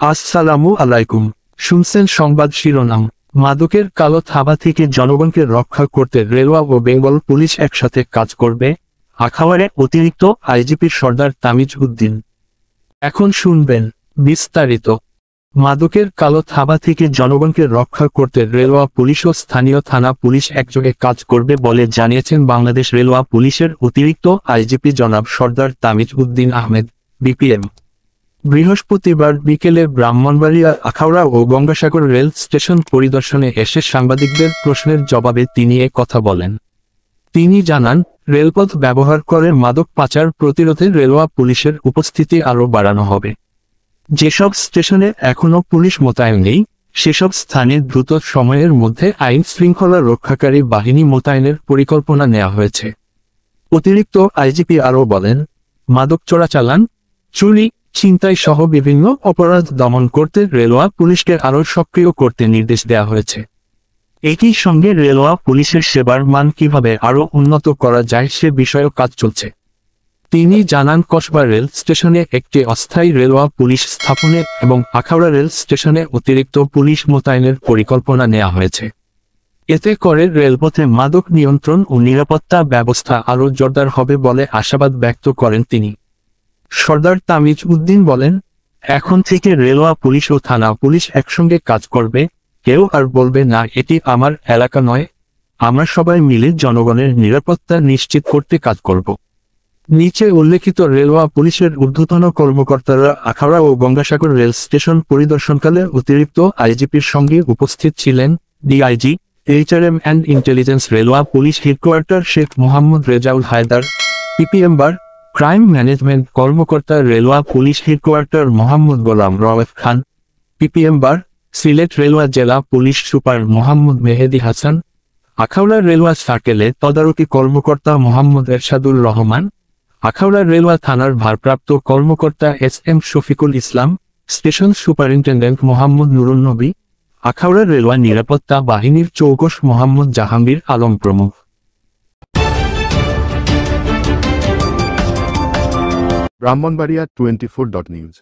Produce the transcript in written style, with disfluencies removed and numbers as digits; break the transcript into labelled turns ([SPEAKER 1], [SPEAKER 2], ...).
[SPEAKER 1] আসসালামু আলাইকুম। শুনছেন সংবাদ শিরোনাম। মাদকের কালো থাবা থেকে জনগণকে রক্ষা করতে রেলওয়ে ও বেঙ্গল পুলিশ একসাথে কাজ করবে, আখাউড়ায় অতিরিক্ত আইজিপি সর্দার তামিজ উদ্দিন। এখন শুনবেন বিস্তারিত। মাদকের কালো থাবা থেকে জনগণকে রক্ষা করতে রেলওয়ে পুলিশ ও স্থানীয় থানা পুলিশ একযোগে কাজ করবে বলে জানিয়েছেন বাংলাদেশ রেলওয়ে পুলিশের অতিরিক্ত আইজিপি জনাব সর্দার তামিজ উদ্দিন আহমেদ, বিপিএম। বৃহস্পতিবার বিকেলে ব্রাহ্মণবাড়িয়া, আখাউড়া ও গঙ্গাসাগর রেল স্টেশন পরিদর্শনে এসে সাংবাদিকদের প্রশ্নের জবাবে তিনি এ কথা বলেন। তিনি জানান, রেলপথ ব্যবহার করে মাদক পাচার প্রতিরোধে রেলওয়ে পুলিশের উপস্থিতি আরও বাড়ানো হবে। যেসব স্টেশনে এখনও পুলিশ মোতায়েন নেই, সেসব স্থানে দ্রুত সময়ের মধ্যে আইন শৃঙ্খলা রক্ষাকারী বাহিনী মোতায়েনের পরিকল্পনা নেওয়া হয়েছে। অতিরিক্ত আইজিপি আরও বলেন, মাদক চোরাচালান, চুরি, ছিনতাই সহ বিভিন্ন অপরাধ দমন করতে রেলওয়ে পুলিশকে আরও সক্রিয় করতে নির্দেশ দেওয়া হয়েছে। একই সঙ্গে রেলওয়ে পুলিশের সেবার মান কিভাবে আরও উন্নত করা যায় সে বিষয়েও কাজ চলছে। তিনি জানান, কসবা রেল স্টেশনে একটি অস্থায়ী রেলওয়ে পুলিশ স্থাপনে এবং আখাউড়া রেল স্টেশনে অতিরিক্ত পুলিশ মোতায়েনের পরিকল্পনা নেওয়া হয়েছে। এতে করে রেলপথে মাদক নিয়ন্ত্রণ ও নিরাপত্তা ব্যবস্থা আরও জোরদার হবে বলে আশাবাদ ব্যক্ত করেন তিনি। সর্দার তামিজ উদ্দিন বলেন, এখন থেকে রেলওয়ে পুলিশ ও থানা পুলিশ একসঙ্গে কাজ করবে। কেউ আর বলবে না এটি আমার এলাকা নয়। আমরা সবাই মিলে জনগণের নিরাপত্তা নিশ্চিত করতে কাজ করব। নিচে উল্লেখিত রেলওয়ে পুলিশের ঊর্ধ্বতন কর্মকর্তারা আখাউড়া ও গঙ্গাসাগর রেল স্টেশন পরিদর্শনকালে অতিরিক্ত আইজিপির সঙ্গে উপস্থিত ছিলেন DIG, HRM and intelligence railway police headquarter Sheikh Mohammad Rezaul Haider, PPM bar crime management কর্মকর্তা railway police headquarter Mohammad Golam Raouf Khan, PPM bar Sylhet railway জেলা police super Mohammad Mehedi Hasan, Akhaura railway সার্কেলে তদারকি কর্মকর্তা মোহাম্মদ এরশাদুর রহমান, আখাউড়া রেলওয়ে থানার ভারপ্রাপ্ত কর্মকর্তা SM. Shafiqul Islam, station superintendent Mohammad Nurun Nabi, Akhaura railway নিরাপত্তা বাহিনীর চৌকস মোহাম্মদ জাহাঙ্গীর আলম প্রমুখ।
[SPEAKER 2] ব্রাহ্মণবাড়িয়া 24.নিউজ।